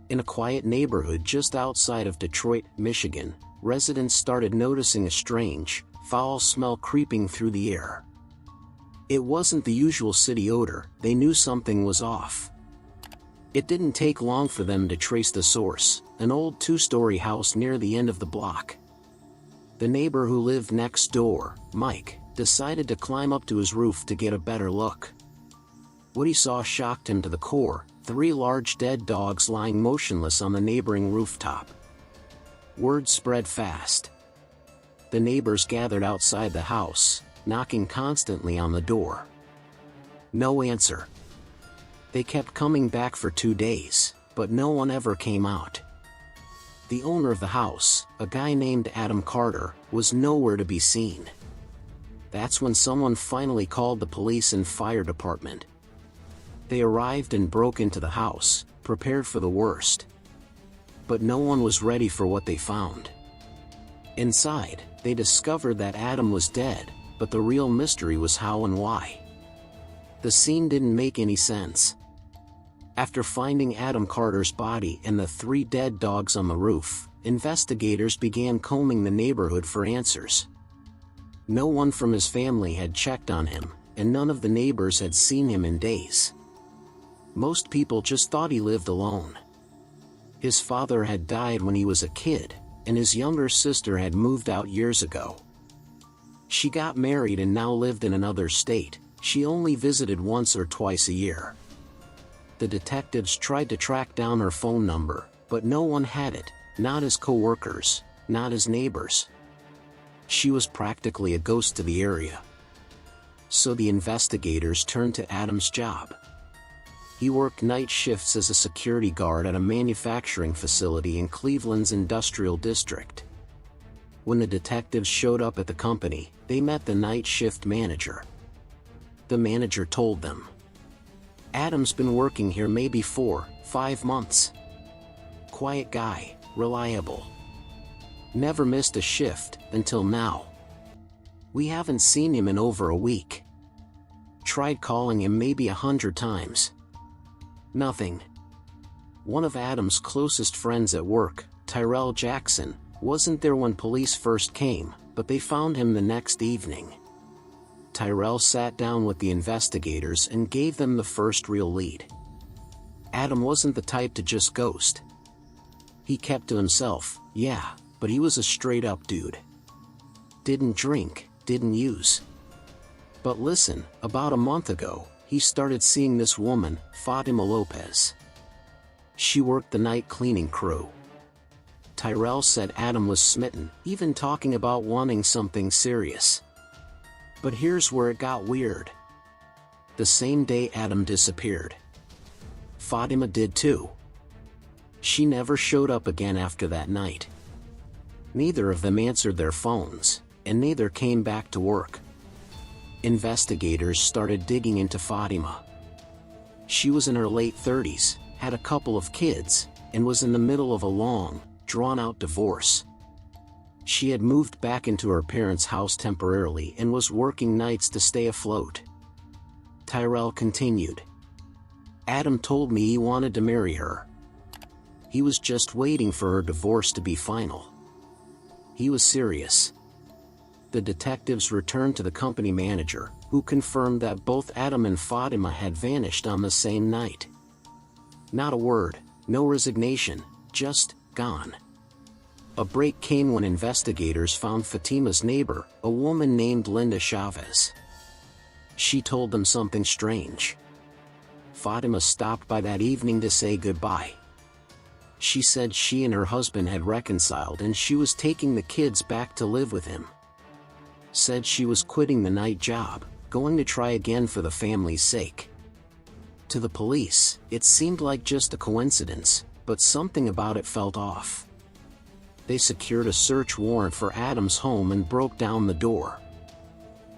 In a quiet neighborhood just outside of Detroit, Michigan, residents started noticing a strange, foul smell creeping through the air. It wasn't the usual city odor. They knew something was off. It didn't take long for them to trace the source, an old two-story house near the end of the block. The neighbor who lived next door, Mike, decided to climb up to his roof to get a better look. What he saw shocked him to the core: 3 large dead dogs lying motionless on the neighboring rooftop. Word spread fast. The neighbors gathered outside the house, knocking constantly on the door. No answer. They kept coming back for 2 days, but no one ever came out. The owner of the house, a guy named Adam Carter, was nowhere to be seen. That's when someone finally called the police and fire department. They arrived and broke into the house, prepared for the worst. But no one was ready for what they found. Inside, they discovered that Adam was dead, but the real mystery was how and why. The scene didn't make any sense. After finding Adam Carter's body and the 3 dead dogs on the roof, investigators began combing the neighborhood for answers. No one from his family had checked on him, and none of the neighbors had seen him in days. Most people just thought he lived alone. His father had died when he was a kid, and his younger sister had moved out years ago. She got married and now lived in another state. She only visited once or twice a year. The detectives tried to track down her phone number, but no one had it, not his co-workers, not his neighbors. She was practically a ghost to the area. So the investigators turned to Adam's job. He worked night shifts as a security guard at a manufacturing facility in Cleveland's industrial district. When the detectives showed up at the company, they met the night shift manager. The manager told them, "Adam's been working here maybe 4-5 months. Quiet guy, reliable. Never missed a shift until now. We haven't seen him in over a week. Tried calling him maybe 100 times. Nothing." One of Adam's closest friends at work, Tyrell Jackson, wasn't there when police first came, but they found him the next evening. Tyrell sat down with the investigators and gave them the first real lead. Adam wasn't the type to just ghost. He kept to himself, yeah, but he was a straight-up dude. Didn't drink, didn't use. But listen, about a month ago, he started seeing this woman, Fatima Lopez. She worked the night cleaning crew. Tyrell said Adam was smitten, even talking about wanting something serious. But here's where it got weird. The same day Adam disappeared, Fatima did too. She never showed up again after that night. Neither of them answered their phones, and neither came back to work. Investigators started digging into Fatima. She was in her late 30s, had a couple of kids, and was in the middle of a long, drawn-out divorce. She had moved back into her parents' house temporarily and was working nights to stay afloat. Tyrell continued. Adam told me he wanted to marry her. He was just waiting for her divorce to be final. He was serious. The detectives returned to the company manager, who confirmed that both Adam and Fatima had vanished on the same night. Not a word, no resignation, just gone. A break came when investigators found Fatima's neighbor, a woman named Linda Chavez. She told them something strange. Fatima stopped by that evening to say goodbye. She said she and her husband had reconciled and she was taking the kids back to live with him. Said she was quitting the night job, going to try again for the family's sake. To the police, it seemed like just a coincidence, but something about it felt off. They secured a search warrant for Adam's home and broke down the door.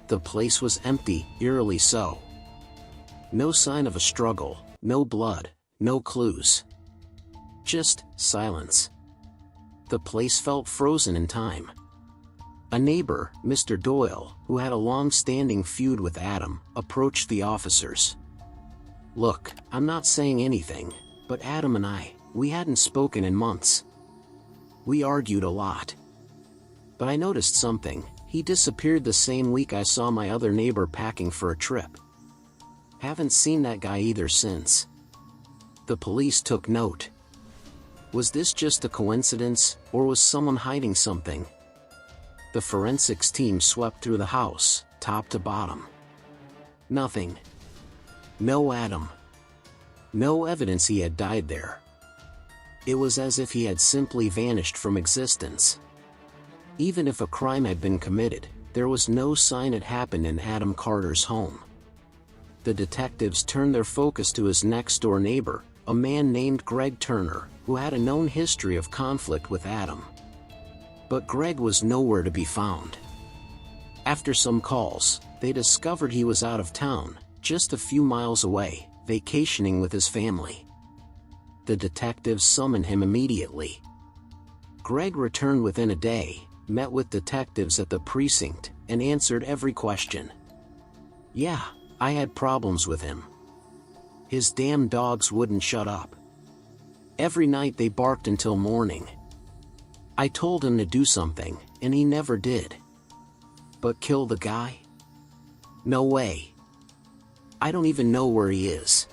The place was empty, eerily so. No sign of a struggle, no blood, no clues. Just silence. The place felt frozen in time. A neighbor, Mr. Doyle, who had a long-standing feud with Adam, approached the officers. "Look, I'm not saying anything, but Adam and I, We hadn't spoken in months. We argued a lot. But I noticed something. He disappeared the same week I saw my other neighbor packing for a trip. Haven't seen that guy either since. The police took note. Was this just a coincidence, or was someone hiding something? The forensics team swept through the house, top to bottom. Nothing. No Adam. No evidence he had died there. It was as if he had simply vanished from existence. Even if a crime had been committed, there was no sign it happened in Adam Carter's home. The detectives turned their focus to his next-door neighbor, a man named Greg Turner, who had a known history of conflict with Adam. But Greg was nowhere to be found. After some calls, they discovered he was out of town, just a few miles away, vacationing with his family. The detectives summoned him immediately. Greg returned within a day, met with detectives at the precinct, and answered every question. Yeah, I had problems with him. His damn dogs wouldn't shut up. Every night they barked until morning. I told him to do something, and he never did. But kill the guy? No way. I don't even know where he is.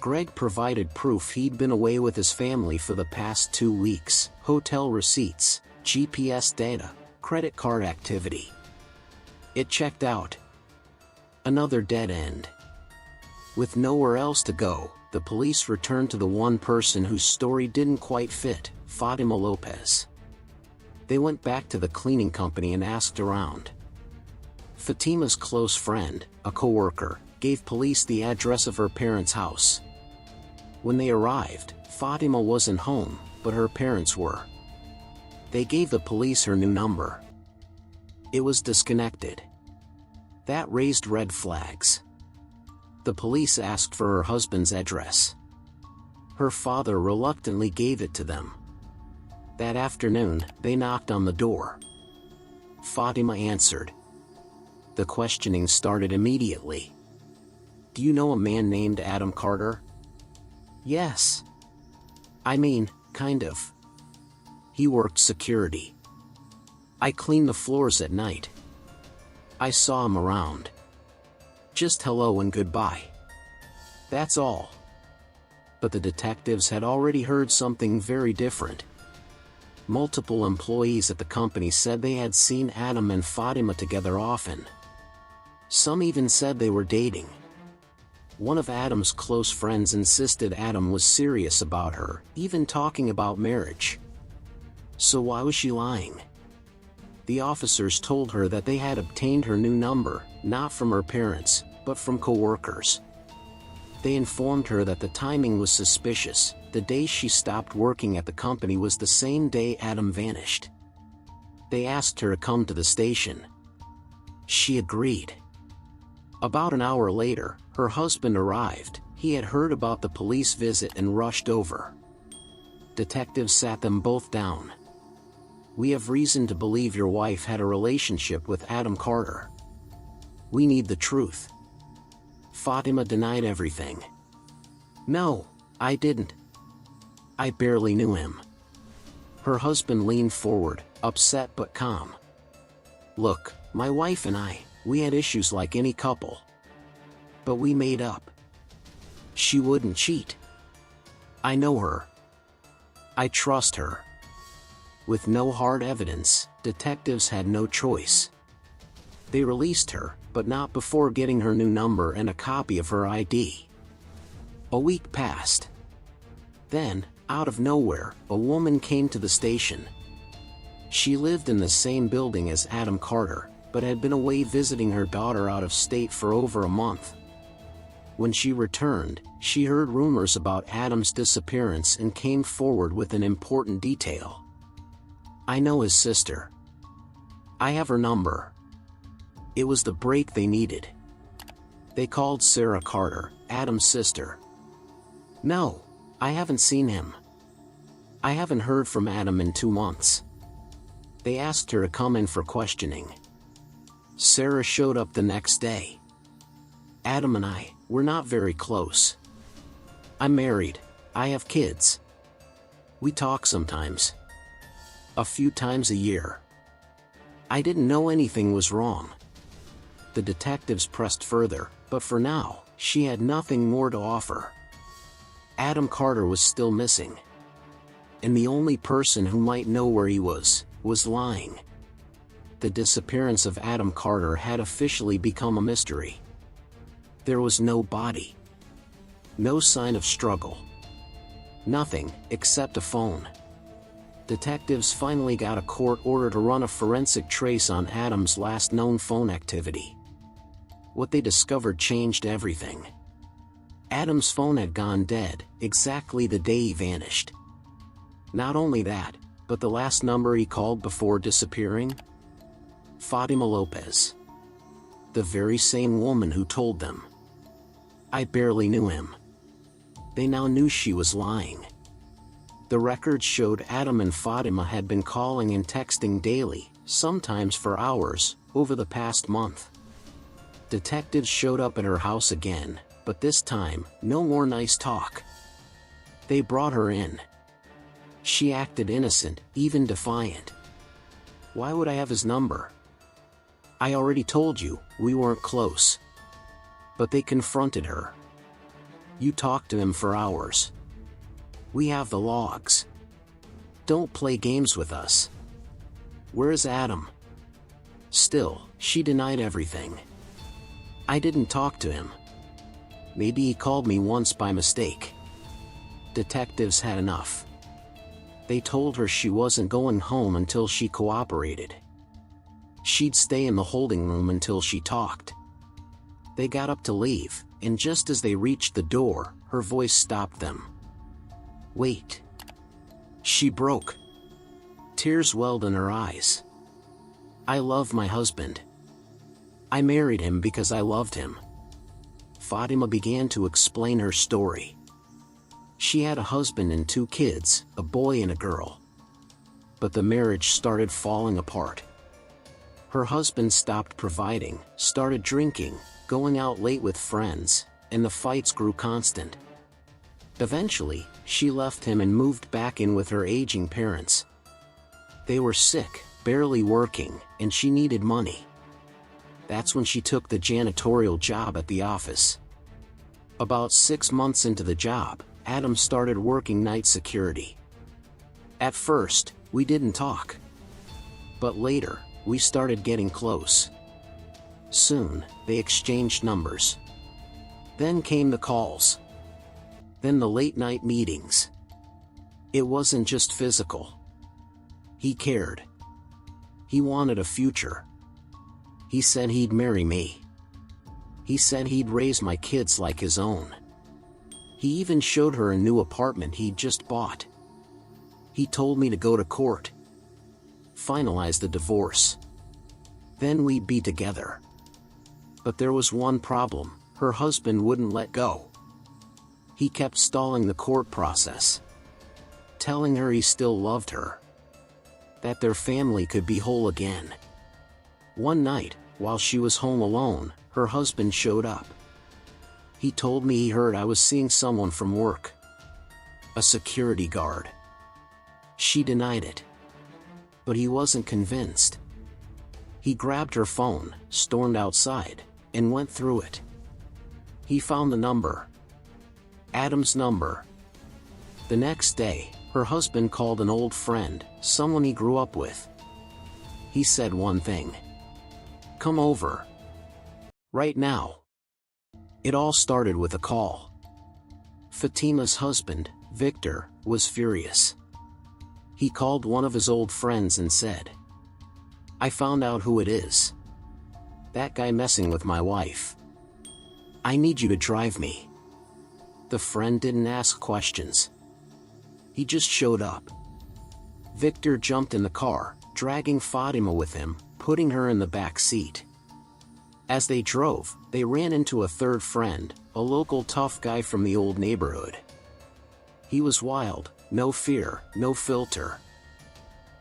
Greg provided proof he'd been away with his family for the past 2 weeks, hotel receipts, GPS data, credit card activity. It checked out. Another dead end. With nowhere else to go, the police returned to the one person whose story didn't quite fit, Fatima Lopez. They went back to the cleaning company and asked around. Fatima's close friend, a coworker, gave police the address of her parents' house. When they arrived, Fatima wasn't home, but her parents were. They gave the police her new number. It was disconnected. That raised red flags. The police asked for her husband's address. Her father reluctantly gave it to them. That afternoon, they knocked on the door. Fatima answered. The questioning started immediately. Do you know a man named Adam Carter? Yes. I mean, kind of. He worked security. I cleaned the floors at night. I saw him around. Just hello and goodbye. That's all. But the detectives had already heard something very different. Multiple employees at the company said they had seen Adam and Fatima together often. Some even said they were dating. One of Adam's close friends insisted Adam was serious about her, even talking about marriage. So why was she lying? The officers told her that they had obtained her new number, not from her parents, but from coworkers. They informed her that the timing was suspicious. The day she stopped working at the company was the same day Adam vanished. They asked her to come to the station. She agreed. About an hour later, her husband arrived. He had heard about the police visit and rushed over. Detectives sat them both down. We have reason to believe your wife had a relationship with Adam Carter. We need the truth. Fatima denied everything. No, I didn't. I barely knew him. Her husband leaned forward, upset but calm. Look, my wife and I, we had issues like any couple. But we made up. She wouldn't cheat. I know her. I trust her. With no hard evidence, detectives had no choice. They released her, but not before getting her new number and a copy of her ID. A week passed. Then, out of nowhere, a woman came to the station. She lived in the same building as Adam Carter, but had been away visiting her daughter out of state for over a month. When she returned, she heard rumors about Adam's disappearance and came forward with an important detail. I know his sister. I have her number. It was the break they needed. They called Sarah Carter, Adam's sister. No, I haven't seen him. I haven't heard from Adam in 2 months. They asked her to come in for questioning. Sarah showed up the next day. Adam and I, we're not very close. I'm married. I have kids. We talk sometimes. A few times a year. I didn't know anything was wrong. The detectives pressed further, but for now, she had nothing more to offer. Adam Carter was still missing. And the only person who might know where he was lying. The disappearance of Adam Carter had officially become a mystery. There was no body. No sign of struggle. Nothing, except a phone. Detectives finally got a court order to run a forensic trace on Adam's last known phone activity. What they discovered changed everything. Adam's phone had gone dead, exactly the day he vanished. Not only that, but the last number he called before disappearing? Fatima Lopez. The very same woman who told them. I barely knew him. They now knew she was lying. The records showed Adam and Fatima had been calling and texting daily, sometimes for hours, over the past month. Detectives showed up at her house again, but this time, no more nice talk. They brought her in. She acted innocent, even defiant. Why would I have his number? I already told you, we weren't close. But they confronted her. You talked to him for hours. We have the logs. Don't play games with us. Where's Adam? Still, she denied everything. I didn't talk to him. Maybe he called me once by mistake. Detectives had enough. They told her she wasn't going home until she cooperated. She'd stay in the holding room until she talked. They got up to leave, and just as they reached the door, her voice stopped them. Wait. She broke. Tears welled in her eyes. I love my husband. I married him because I loved him. Fatima began to explain her story. She had a husband and 2 kids, a boy and a girl. But the marriage started falling apart. Her husband stopped providing, started drinking, going out late with friends, and the fights grew constant. Eventually, she left him and moved back in with her aging parents. They were sick, barely working, and she needed money. That's when she took the janitorial job at the office. About 6 months into the job, Adam started working night security. At first, we didn't talk. But later, we started getting close. Soon, they exchanged numbers. Then came the calls. Then the late-night meetings. It wasn't just physical. He cared. He wanted a future. He said he'd marry me. He said he'd raise my kids like his own. He even showed her a new apartment he'd just bought. He told me to go to court. Finalize the divorce. Then we'd be together. But there was one problem, her husband wouldn't let go. He kept stalling the court process. Telling her he still loved her. That their family could be whole again. One night, while she was home alone, her husband showed up. He told me he heard I was seeing someone from work. A security guard. She denied it. But he wasn't convinced. He grabbed her phone, stormed outside, and went through it. He found the number. Adam's number. The next day, her husband called an old friend, someone he grew up with. He said one thing. Come over. Right now. It all started with a call. Fatima's husband, Victor, was furious. He called one of his old friends and said, I found out who it is. That guy messing with my wife. I need you to drive me. The friend didn't ask questions. He just showed up. Victor jumped in the car, dragging Fatima with him, putting her in the back seat. As they drove, they ran into a third friend, a local tough guy from the old neighborhood. He was wild, no fear, no filter.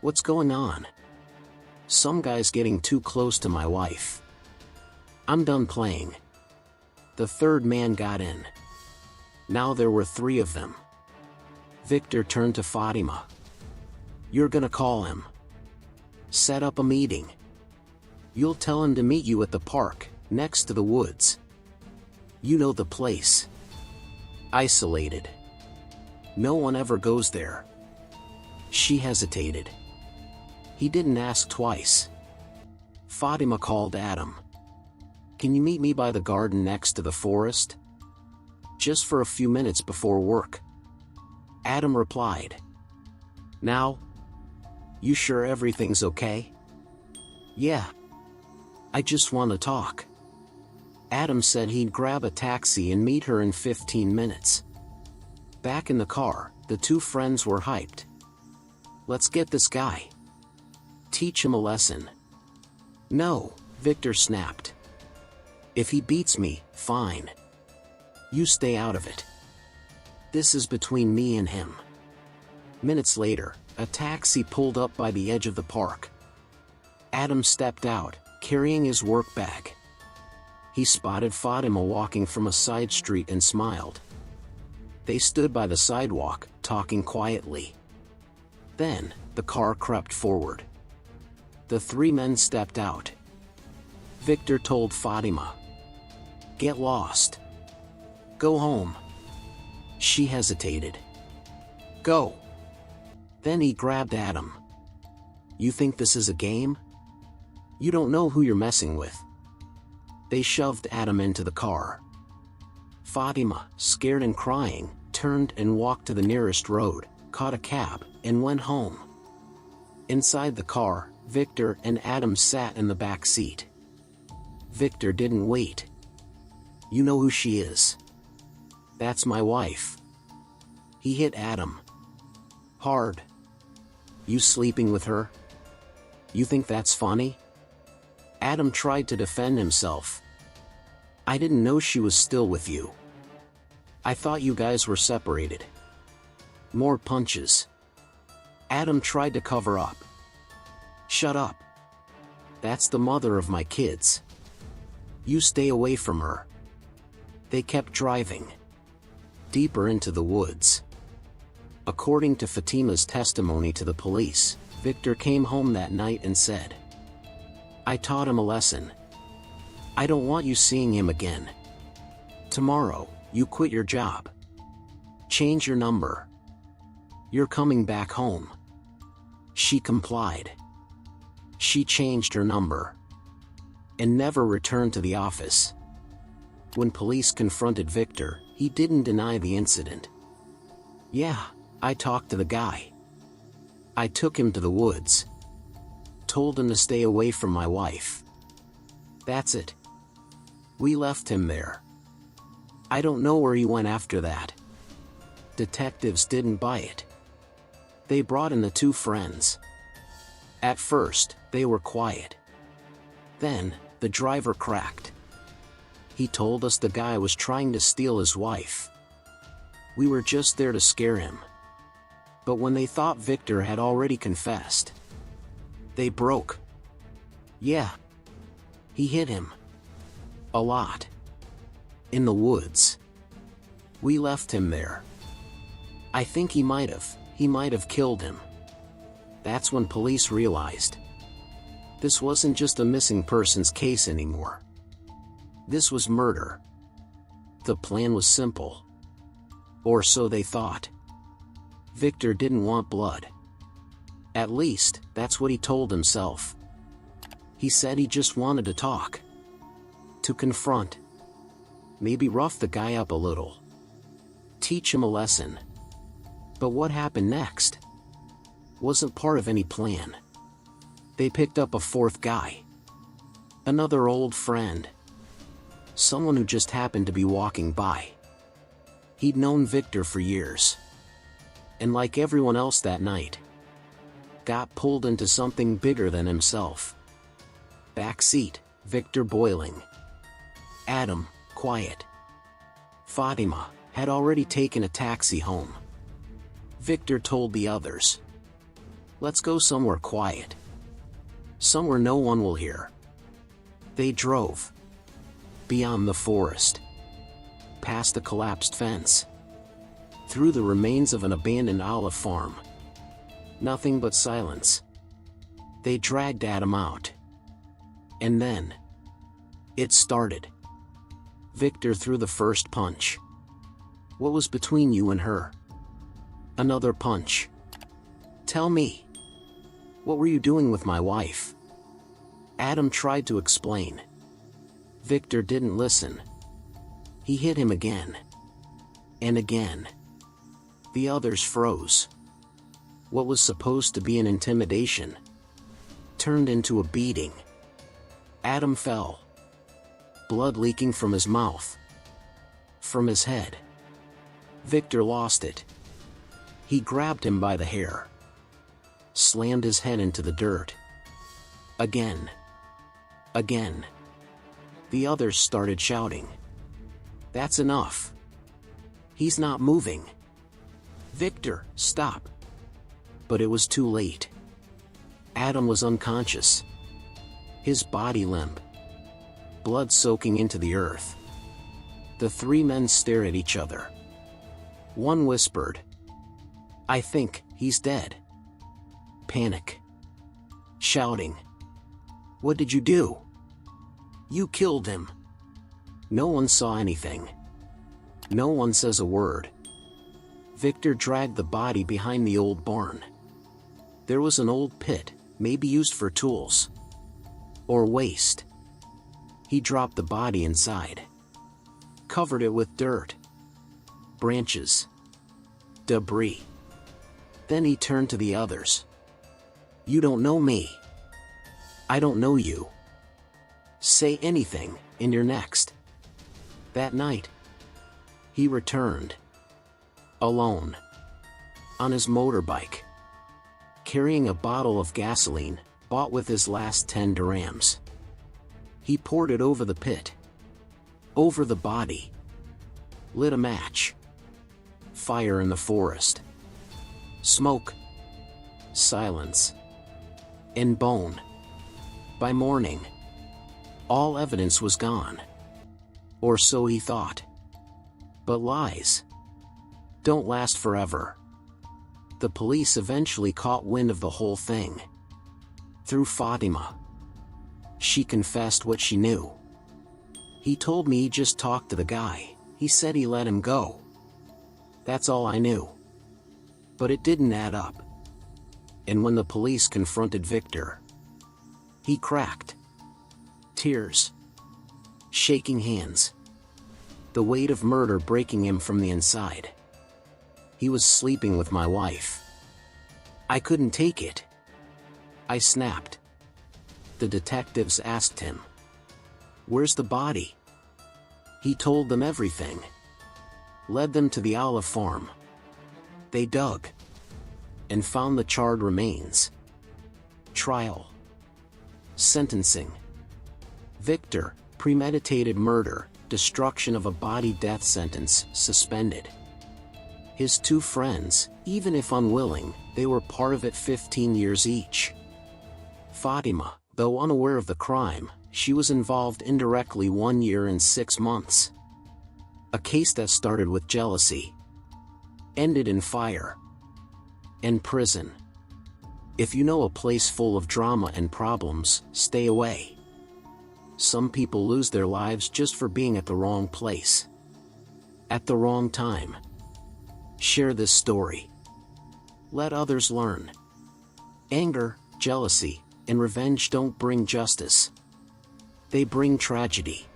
What's going on? Some guy's getting too close to my wife. I'm done playing. The third man got in. Now there were 3 of them. Victor turned to Fatima. You're gonna call him. Set up a meeting. You'll tell him to meet you at the park, next to the woods. You know the place. Isolated. No one ever goes there. She hesitated. He didn't ask twice. Fatima called Adam. Can you meet me by the garden next to the forest? Just for a few minutes before work. Adam replied. Now? You sure everything's okay? Yeah. I just want to talk. Adam said he'd grab a taxi and meet her in 15 minutes. Back in the car, the two friends were hyped. Let's get this guy. Teach him a lesson. No, Victor snapped. If he beats me, fine. You stay out of it. This is between me and him. Minutes later, a taxi pulled up by the edge of the park. Adam stepped out, carrying his work bag. He spotted Fatima walking from a side street and smiled. They stood by the sidewalk, talking quietly. Then, the car crept forward. The three men stepped out. Victor told Fatima. Get lost. Go home. She hesitated. Go. Then he grabbed Adam. You think this is a game? You don't know who you're messing with. They shoved Adam into the car. Fatima, scared and crying, turned and walked to the nearest road, caught a cab, and went home. Inside the car, Victor and Adam sat in the back seat. Victor didn't wait. You know who she is. That's my wife. He hit Adam. Hard. You sleeping with her? You think that's funny? Adam tried to defend himself. I didn't know she was still with you. I thought you guys were separated. More punches. Adam tried to cover up. Shut up. That's the mother of my kids. You stay away from her. They kept driving. Deeper into the woods. According to Fatima's testimony to the police, Victor came home that night and said, I taught him a lesson. I don't want you seeing him again. Tomorrow, you quit your job. Change your number. You're coming back home. She complied. She changed her number. And never returned to the office. When police confronted Victor, he didn't deny the incident. Yeah, I talked to the guy. I took him to the woods. Told him to stay away from my wife. That's it. We left him there. I don't know where he went after that. Detectives didn't buy it. They brought in the two friends. At first, they were quiet. Then, the driver cracked. He told us the guy was trying to steal his wife. We were just there to scare him. But when they thought Victor had already confessed, they broke. Yeah. He hit him. A lot. In the woods. We left him there. I think he might have killed him. That's when police realized. This wasn't just a missing persons case anymore. This was murder. The plan was simple. Or so they thought. Victor didn't want blood. At least, that's what he told himself. He said he just wanted to talk. To confront. Maybe rough the guy up a little. Teach him a lesson. But what happened next? Wasn't part of any plan. They picked up a fourth guy. Another old friend. Someone who just happened to be walking by. He'd known Victor for years. And like everyone else that night, got pulled into something bigger than himself. Backseat, Victor boiling. Adam, quiet. Fatima had already taken a taxi home. Victor told the others, let's go somewhere quiet. Somewhere no one will hear. They drove. Beyond the forest. Past the collapsed fence. through the remains of an abandoned olive farm. Nothing but silence. They dragged Adam out. And then it started. Victor threw the first punch. What was between you and her? Another punch. Tell me. What were you doing with my wife? Adam tried to explain. Victor didn't listen. He hit him again. And again. The others froze. What was supposed to be an intimidation turned into a beating. Adam fell. Blood leaking from his mouth. From his head. Victor lost it. He grabbed him by the hair. Slammed his head into the dirt. Again. Again. The others started shouting. That's enough. He's not moving. Victor, stop. But it was too late. Adam was unconscious. His body limp. Blood soaking into the earth. The three men stared at each other. One whispered, I think he's dead. Panic. Shouting. What did you do? You killed him. No one saw anything. No one says a word. Victor dragged the body behind the old barn. There was an old pit, maybe used for tools. Or waste. He dropped the body inside. Covered it with dirt. Branches. Debris. Then he turned to the others. You don't know me. I don't know you. Say anything, and you're next. That night, he returned. Alone. On his motorbike. Carrying a bottle of gasoline, bought with his last 10 dirhams. He poured it over the pit. Over the body. Lit a match. Fire in the forest. Smoke. Silence. And bone. By morning, all evidence was gone. Or so he thought. But lies don't last forever. The police eventually caught wind of the whole thing. Through Fatima. She confessed what she knew. He told me he just talked to the guy. He said he let him go. That's all I knew. But it didn't add up. And when the police confronted Victor, he cracked. Tears. Shaking hands. The weight of murder breaking him from the inside. He was sleeping with my wife. I couldn't take it. I snapped. The detectives asked him, "Where's the body?" He told them everything. Led them to the olive farm. They dug. And found the charred remains. Trial. Sentencing. Victor, premeditated murder, destruction of a body, death sentence, suspended. His two friends, even if unwilling, they were part of it, 15 years each. Fatima, though unaware of the crime, she was involved indirectly 1 year and 6 months. A case that started with jealousy. Ended in fire. And prison. If you know a place full of drama and problems, stay away. Some people lose their lives just for being at the wrong place. At the wrong time. Share this story. Let others learn. Anger, jealousy, and revenge don't bring justice. They bring tragedy.